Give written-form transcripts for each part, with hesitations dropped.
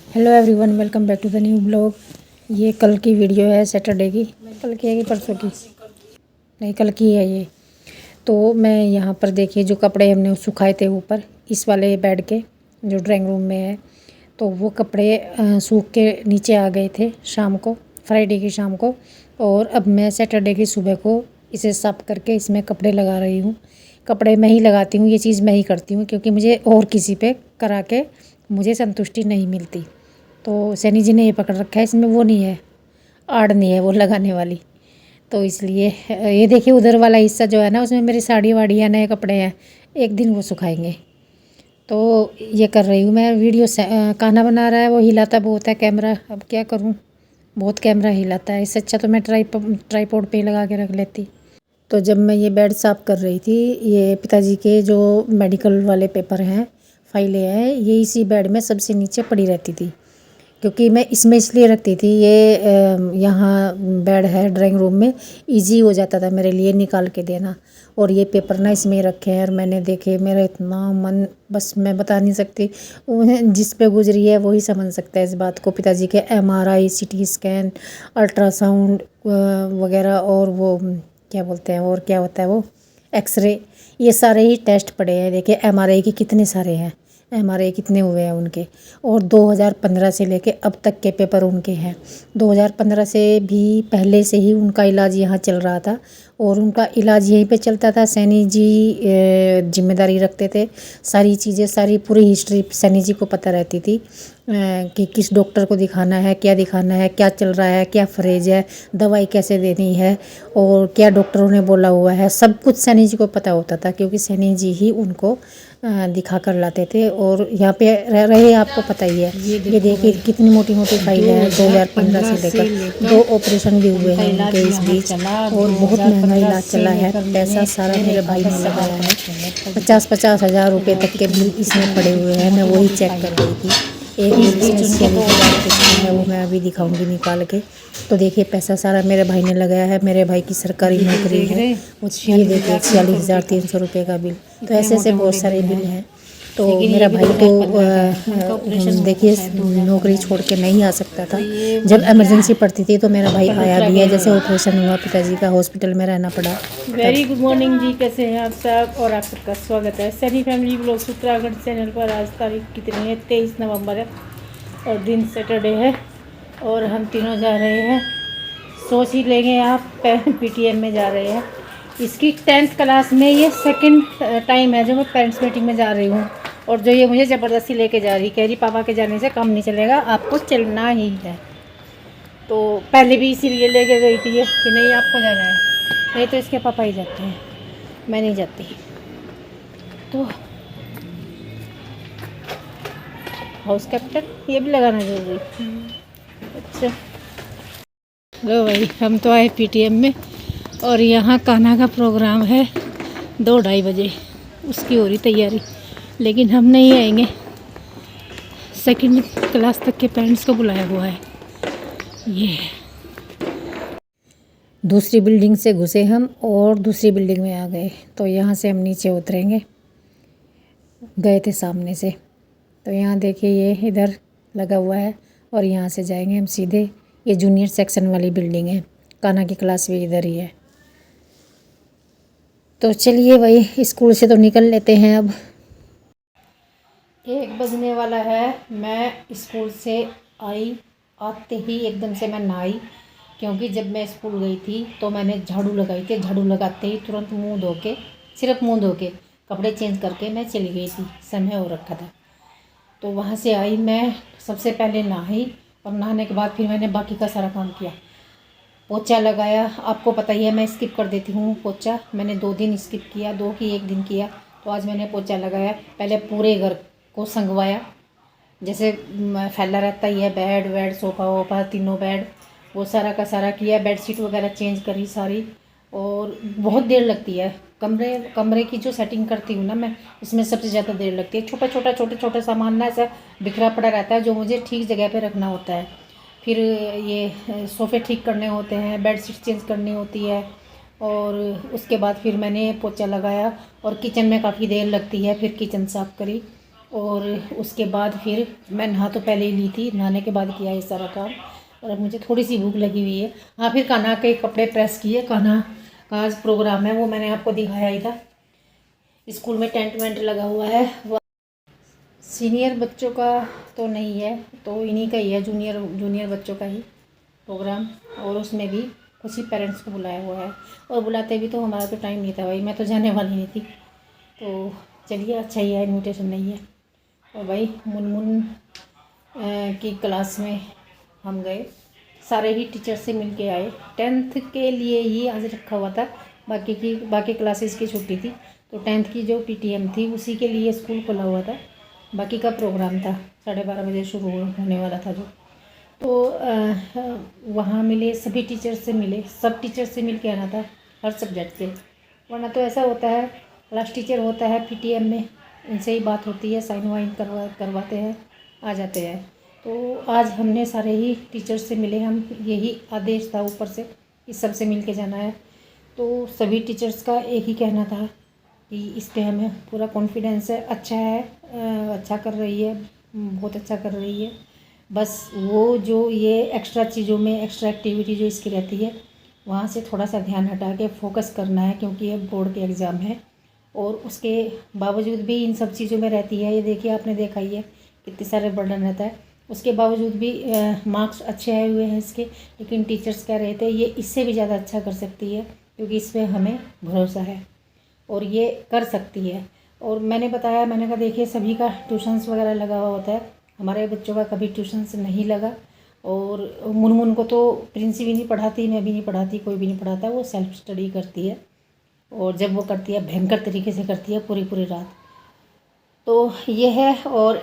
Hello everyone, welcome back to the new blog. ये कल की वीडियो है, सैटरडे की। कल की है कि परसों की? नहीं, कल की है ये। तो मैं यहाँ पर देखिए जो कपड़े हमने सुखाए थे ऊपर इस वाले बेड के जो ड्राइंग रूम में है, तो वो कपड़े सूख के नीचे आ गए थे शाम को, फ्राइडे की शाम को। और अब मैं सैटरडे की सुबह को इसे साफ़ करके इसमें कपड़े लगा रही हूँ। कपड़े मैं ही लगाती हूँ, ये चीज़ मैं ही करती हूँ क्योंकि मुझे और किसी पे करा के मुझे संतुष्टि नहीं मिलती। तो सैनी जी ने ये पकड़ रखा है, इसमें वो नहीं है, आड़ नहीं है वो लगाने वाली। तो इसलिए ये देखिए उधर वाला हिस्सा जो है ना, उसमें मेरी साड़ी वाड़ी है, नए कपड़े हैं, एक दिन वो सुखाएंगे। तो ये कर रही हूँ मैं वीडियो। खाना बना रहा है, वो हिलाता बहुत है कैमरा, अब क्या करूँ, बहुत कैमरा हिलाता है। इससे अच्छा तो मैं ट्राईपॉड पे ही लगा के रख लेती। तो जब मैं ये बेड साफ़ कर रही थी, ये पिताजी के जो मेडिकल वाले पेपर हैं, फाइलें हैं, ये इसी बेड में सबसे नीचे पड़ी रहती थी। क्योंकि मैं इसमें इसलिए रखती थी, ये यहाँ बेड है ड्राइंग रूम में, इजी हो जाता था मेरे लिए निकाल के देना। और ये पेपर ना इसमें रखे हैं और मैंने देखे, मेरा इतना मन, बस मैं बता नहीं सकती। उन्हें जिस पे गुजरी है वही समझ सकता है इस बात को। पिताजी के MRI, CT स्कैन, अल्ट्रासाउंड वगैरह, और वो क्या बोलते हैं, और क्या होता है वो, एक्सरे, ये सारे ही टेस्ट पड़े हैं। देखिए MRI के कितने सारे हैं, MRI कितने हुए हैं उनके। और 2015 से लेके अब तक के पेपर उनके हैं। 2015 से भी पहले से ही उनका इलाज यहाँ चल रहा था और उनका इलाज यहीं पे चलता था। सैनी जी जिम्मेदारी रखते थे, सारी चीज़ें, सारी पूरी हिस्ट्री सैनी जी को पता रहती थी कि किस डॉक्टर को दिखाना है, क्या दिखाना है, क्या चल रहा है, क्या फ्रेज है, दवाई कैसे देनी है और क्या डॉक्टरों ने बोला हुआ है, सब कुछ सैनी जी को पता होता था क्योंकि सैनी जी ही उनको दिखा कर लाते थे। और यहाँ पे रह रहे, आपको पता ही है, ये देखिए कितनी मोटी मोटी फाइल है। 2015 से लेकर 2 ऑपरेशन भी हुए हैं उनके इस बीच, और बहुत महंगा इलाज चला है। पैसा सारा मेरे भाई ने लगाया है, 50-50 हज़ार रुपये तक के बिल इसमें पड़े हुए हैं। मैं वही चेक कर रही थी। एक बिल इसमें 40,000 है, वो मैं अभी दिखाऊंगी निकाल के। तो देखिए पैसा सारा मेरे भाई ने लगाया है। मेरे भाई की सरकारी नौकरी है। ये देखिए 46,300 रुपये का बिल। तो ऐसे ऐसे बहुत सारे बिल हैं। तो मेरा भाई तो देखिए नौकरी छोड़ के नहीं आ सकता था। जब इमरजेंसी पड़ती थी तो मेरा भाई आया भी है। जैसे ऑपरेशन हुआ पिताजी का, हॉस्पिटल में रहना पड़ा। वेरी गुड मॉर्निंग जी, कैसे हैं आप सब, और आप सबका स्वागत है Saini family blog Uttarakhand channel पर। आज तारीख कितनी है, 23 नवंबर है और दिन सैटरडे है और हम तीनों जा रहे हैं। सोच ही लेंगे आप, PTM में जा रहे हैं। इसकी 10th क्लास में ये सेकंड टाइम है जो मैं पेरेंट्स मीटिंग में जा रही हूँ। और जो ये मुझे ज़बरदस्ती लेके जा रही, कह रही पापा के जाने से काम नहीं चलेगा, आपको चलना ही है। तो पहले भी इसीलिए लेके गई थी ये कि नहीं आपको जाना है, नहीं तो इसके पापा ही जाते हैं, मैं नहीं जाती। तो हाउस कैप्टन ये भी लगाना जरूरी। अच्छा लो भाई, हम तो आए PTM में और यहाँ कान्हा का प्रोग्राम है 2-2:30 बजे, उसकी हो रही तैयारी। लेकिन हम नहीं आएंगे, सेकंड क्लास तक के पेरेंट्स को बुलाया हुआ है। ये दूसरी बिल्डिंग से घुसे हम और दूसरी बिल्डिंग में आ गए। तो यहाँ से हम नीचे उतरेंगे, गए थे सामने से। तो यहाँ देखिए ये इधर लगा हुआ है और यहाँ से जाएंगे हम सीधे। ये जूनियर सेक्शन वाली बिल्डिंग है, कान्हा की क्लास भी इधर ही है। तो चलिए भाई, स्कूल से तो निकल लेते हैं अब। 1 बजने वाला है। मैं स्कूल से आई, आते ही एकदम से मैं नहाई, क्योंकि जब मैं स्कूल गई थी तो मैंने झाड़ू लगाई थी। झाड़ू लगाते ही तुरंत मुंह धो के, सिर्फ मुंह धो के कपड़े चेंज करके मैं चली गई थी, समय हो रखा था। तो वहाँ से आई, मैं सबसे पहले नहाई और नहाने के बाद फिर मैंने बाकी का सारा काम किया। पोछा लगाया, आपको पता ही है मैं स्किप कर देती हूँ पोछा। मैंने 2 दिन स्किप किया, 2 की 1 दिन किया। तो आज मैंने पोछा लगाया, पहले पूरे घर को संगवाया, जैसे फैला रहता ही है, बेड वेड, सोफ़ा वोफा, तीनों बेड, वो सारा का सारा किया। बेडशीट वगैरह चेंज करी सारी। और बहुत देर लगती है कमरे की जो सेटिंग करती हूँ ना मैं, इसमें सबसे ज़्यादा देर लगती है। छोटे सामान ना ऐसा बिखरा पड़ा रहता है जो मुझे ठीक जगह पे रखना होता है। फिर ये सोफ़े ठीक करने होते हैं, बेडशीट चेंज करनी होती है, और उसके बाद फिर मैंने पोछा लगाया। और किचन में काफ़ी देर लगती है, फिर किचन साफ़ करी और उसके बाद फिर मैं नहा तो पहले ही ली थी, नहाने के बाद किया ये सारा काम। और अब मुझे थोड़ी सी भूख लगी हुई है। हाँ, फिर कान्हा के कपड़े प्रेस किए। कान्हा का आज प्रोग्राम है, वो मैंने आपको दिखाया ही था। स्कूल में टेंट वेंट लगा हुआ है। सीनियर बच्चों का तो नहीं है, तो इन्हीं का ही है, जूनियर बच्चों का ही प्रोग्राम। और उसमें भी कुछ ही पेरेंट्स को बुलाया हुआ है। और बुलाते भी तो हमारा तो टाइम नहीं था भाई, मैं तो जाने वाली नहीं थी। तो चलिए, अच्छा ही है, इन्विटेशन नहीं है। और भाई मुनमुन की क्लास में हम गए, सारे ही टीचर से मिल के आए। 10th के लिए ही आज रखा हुआ था, बाकी क्लासेस की छुट्टी थी। तो 10th की जो PTM थी उसी के लिए स्कूल खुला हुआ था। बाकी का प्रोग्राम था 12:30 बजे शुरू होने वाला था जो। तो वहाँ मिले, सभी टीचर से मिले, सब टीचर से मिल के आना था हर सब्जेक्ट से। वरना तो ऐसा होता है, क्लास टीचर होता है PTM में, इनसे ही बात होती है, साइन वाइन करवाते हैं, आ जाते हैं। तो आज हमने सारे ही टीचर से मिले, हम यही आदेश था ऊपर से कि सबसे मिल के जाना है। तो सभी टीचर्स का एक ही कहना था कि इस पे हमें पूरा कॉन्फिडेंस है, अच्छा है, अच्छा कर रही है, बहुत अच्छा कर रही है। बस वो जो ये एक्स्ट्रा चीज़ों में, एक्स्ट्रा एक्टिविटी जो इसकी रहती है, वहाँ से थोड़ा सा ध्यान हटा के फोकस करना है, क्योंकि ये बोर्ड के एग्ज़ाम है। और उसके बावजूद भी इन सब चीज़ों में रहती है। ये देखिए, आपने देखा ही है कितने सारे बर्डन रहता है, उसके बावजूद भी मार्क्स अच्छे आए हुए हैं इसके। लेकिन टीचर्स कह रहे थे ये इससे भी ज़्यादा अच्छा कर सकती है, क्योंकि इस पर हमें भरोसा है और ये कर सकती है। और मैंने बताया, मैंने कहा देखिए, सभी का ट्यूशन्स वगैरह लगा हुआ होता है, हमारे बच्चों का कभी ट्यूशन्स नहीं लगा। और मुनमुन को तो प्रिंसी भी नहीं पढ़ाती, मैं भी नहीं पढ़ाती, कोई भी नहीं पढ़ाता, वो सेल्फ स्टडी करती है। और जब वो करती है भयंकर तरीके से करती है, पूरी पूरी रात। तो ये है। और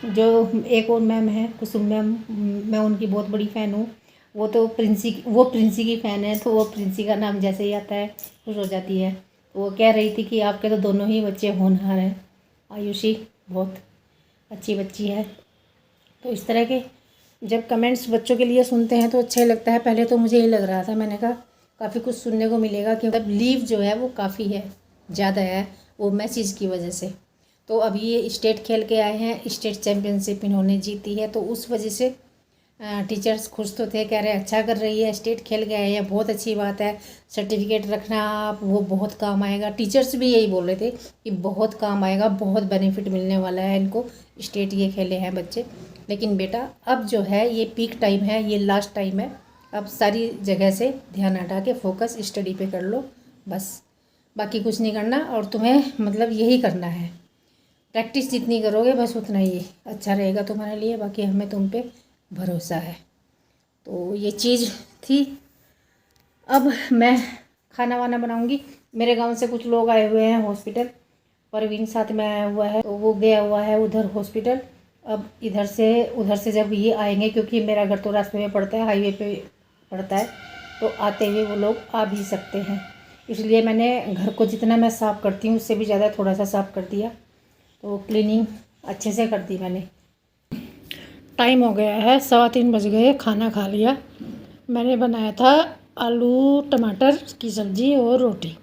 जो एक और मैम है, कुसुम मैम, मैं उनकी बहुत बड़ी फ़ैन हूँ। वो प्रिंसी की फ़ैन है, तो वो प्रिंसी का नाम जैसे ही आता है खुश हो जाती है। वो कह रही थी कि आपके तो दोनों ही बच्चे होनहार हैं। आयुषी बहुत अच्छी बच्ची है। तो इस तरह के जब कमेंट्स बच्चों के लिए सुनते हैं तो अच्छा ही लगता है। पहले तो मुझे यही लग रहा था, मैंने कहा काफ़ी कुछ सुनने को मिलेगा, क्योंकि लीव जो है वो काफ़ी है, ज़्यादा है, वो मैसेज की वजह से। तो अभी ये स्टेट खेल के आए हैं, स्टेट चैम्पियनशिप इन्होंने जीती है, तो उस वजह से टीचर्स खुश तो थे, कह रहे अच्छा कर रही है, स्टेट खेल के आए हैं, बहुत अच्छी बात है, सर्टिफिकेट रखना आप, वो बहुत काम आएगा। टीचर्स भी यही बोल रहे थे कि बहुत काम आएगा, बहुत बेनिफिट मिलने वाला है इनको, स्टेट ये खेले हैं बच्चे। लेकिन बेटा, अब जो है ये पीक टाइम है, ये लास्ट टाइम है, अब सारी जगह से ध्यान हटा के फोकस स्टडी पे कर लो बस, बाकी कुछ नहीं करना। और तुम्हें मतलब यही करना है, प्रैक्टिस जितनी करोगे बस उतना ही अच्छा रहेगा तुम्हारे लिए। बाकी हमें तुम पे भरोसा है। तो ये चीज़ थी। अब मैं खाना वाना बनाऊंगी। मेरे गांव से कुछ लोग आए हुए हैं हॉस्पिटल, परवीन साथ में आया हुआ है, तो वो गया हुआ है उधर हॉस्पिटल। अब उधर से जब ये आएंगे, क्योंकि मेरा घर तो रास्ते में पड़ता है, हाईवे पे पड़ता है, तो आते हुए वो लोग आ भी सकते हैं। इसलिए मैंने घर को जितना मैं साफ़ करती हूँ उससे भी ज़्यादा थोड़ा सा साफ़ कर दिया, तो क्लीनिंग अच्छे से कर दी मैंने। टाइम हो गया है, 3:15 बज गए। खाना खा लिया। मैंने बनाया था आलू टमाटर की सब्ज़ी और रोटी।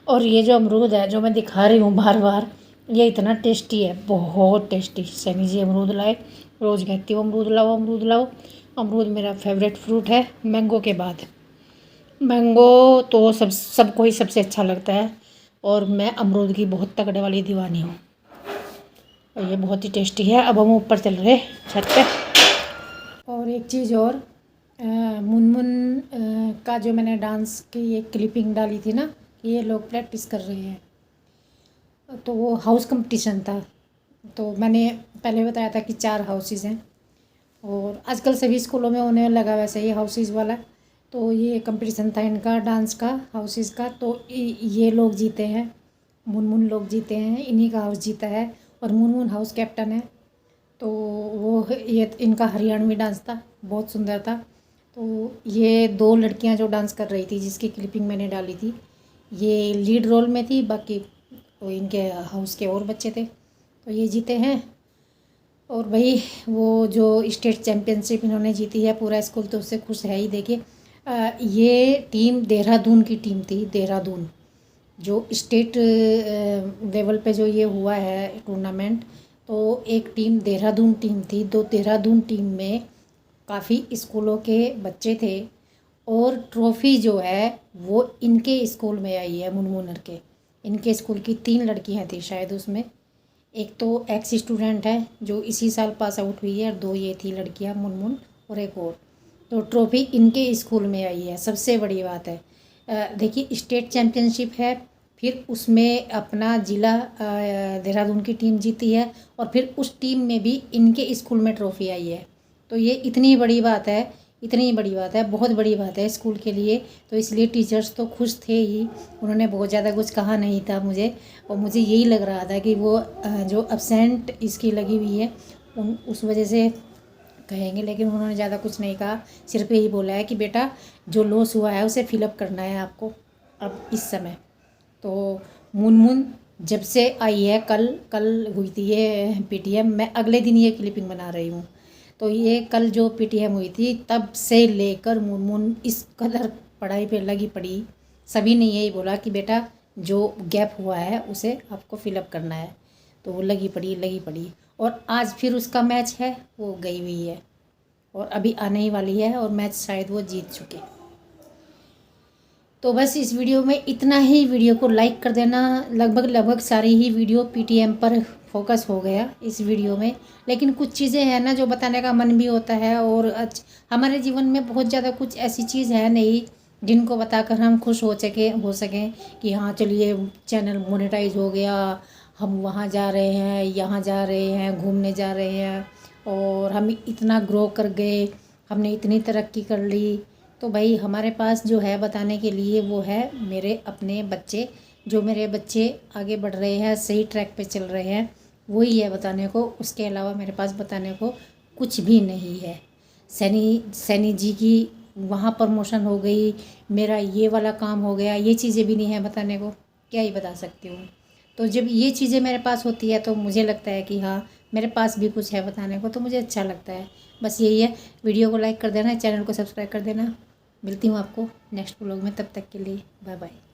और ये जो अमरूद है जो मैं दिखा रही हूँ बार बार, ये इतना टेस्टी है, बहुत टेस्टी। सनी जी अमरूद लाए, रोज़ कहती हूँ अमरूद लाओ अमरूद लाओ। अमरूद मेरा फेवरेट फ्रूट है मैंगो के बाद। मैंगो तो सबको ही सबसे अच्छा लगता है, और मैं अमरूद की बहुत तगड़े वाली दीवानी हूँ। और ये बहुत ही टेस्टी है। अब हम ऊपर चल रहे छत पे। और एक चीज़ और, मुनमुन का जो मैंने डांस की एक क्लिपिंग डाली थी ना, ये लोग प्रैक्टिस कर रहे हैं, तो वो हाउस कंपटीशन था। तो मैंने पहले बताया था कि 4 हाउसेस हैं, और आजकल सभी स्कूलों में होने लगा वैसे ही हाउसेस वाला। तो ये कंपटीशन था इनका डांस का, हाउसेस का। तो ये लोग जीते हैं, मुनमुन लोग जीते हैं, इन्हीं का हाउस जीता है, और मुनमुन हाउस कैप्टन है। तो वो ये इनका हरियाणवी डांस था, बहुत सुंदर था। तो ये 2 लड़कियां जो डांस कर रही थी, जिसकी क्लिपिंग मैंने डाली थी, ये लीड रोल में थी, बाकी तो इनके हाउस के और बच्चे थे। तो ये जीते हैं। और भाई वो जो स्टेट चैम्पियनशिप इन्होंने जीती है, पूरा स्कूल तो उससे खुश है ही। देखिए, ये टीम देहरादून की टीम थी, देहरादून जो स्टेट लेवल पे जो ये हुआ है टूर्नामेंट, तो एक टीम देहरादून टीम थी, तो देहरादून टीम में काफ़ी स्कूलों के बच्चे थे और ट्रॉफ़ी जो है वो इनके स्कूल में आई है, मुनमुनर के। इनके स्कूल की 3 लड़कियां थी शायद उसमें। एक तो एक्स स्टूडेंट है जो इसी साल पास आउट हुई है और 2 ये थी लड़कियां, मुनमुन और एक और। तो ट्रॉफ़ी इनके स्कूल में आई है, सबसे बड़ी बात है। देखिए स्टेट चैम्पियनशिप है, फिर उसमें अपना ज़िला देहरादून की टीम जीती है और फिर उस टीम में भी इनके स्कूल में ट्रॉफ़ी आई है। तो ये इतनी बड़ी बात है, इतनी बड़ी बात है, बहुत बड़ी बात है स्कूल के लिए। तो इसलिए टीचर्स तो खुश थे ही, उन्होंने बहुत ज़्यादा कुछ कहा नहीं था मुझे। और मुझे यही लग रहा था कि वो जो एब्सेंट इसकी लगी हुई है उस वजह से कहेंगे, लेकिन उन्होंने ज़्यादा कुछ नहीं कहा। सिर्फ यही बोला है कि बेटा जो लॉस हुआ है उसे फिलअप करना है आपको अब इस समय। तो मुनमुन जब से आई है, कल हुई थी ये पीटीएम, मैं अगले दिन ये क्लिपिंग बना रही हूँ। तो ये कल जो पीटीएम हुई थी तब से लेकर मुनमुन इस कदर पढ़ाई पे लगी पड़ी। सभी ने यही बोला कि बेटा जो गैप हुआ है उसे आपको फिलअप करना है। तो वो लगी पड़ी और आज फिर उसका मैच है, वो गई हुई है और अभी आने ही वाली है और मैच शायद वो जीत चुके। तो बस इस वीडियो में इतना ही। वीडियो को लाइक कर देना। लगभग सारी ही वीडियो पीटीएम पर फोकस हो गया इस वीडियो में, लेकिन कुछ चीज़ें हैं ना जो बताने का मन भी होता है। और हमारे जीवन में बहुत ज़्यादा कुछ ऐसी चीज़ है नहीं जिनको बताकर हम खुश हो सकें कि हाँ चलिए चैनल मोनेटाइज हो गया, हम वहाँ जा रहे हैं, यहाँ जा रहे हैं, घूमने जा रहे हैं और हम इतना ग्रो कर गए, हमने इतनी तरक्की कर ली। तो भाई हमारे पास जो है बताने के लिए वो है मेरे अपने बच्चे। जो मेरे बच्चे आगे बढ़ रहे हैं, सही ट्रैक पे चल रहे हैं, वही है बताने को। उसके अलावा मेरे पास बताने को कुछ भी नहीं है। सैनी जी की वहाँ प्रमोशन हो गई, मेरा ये वाला काम हो गया, ये चीज़ें भी नहीं है बताने को, क्या ही बता सकती हूँ। तो जब ये चीज़ें मेरे पास होती है तो मुझे लगता है कि हाँ मेरे पास भी कुछ है बताने को, तो मुझे अच्छा लगता है। बस यही है। वीडियो को लाइक कर देना, चैनल को सब्सक्राइब कर देना। मिलती हूँ आपको नेक्स्ट व्लॉग में, तब तक के लिए बाय बाय।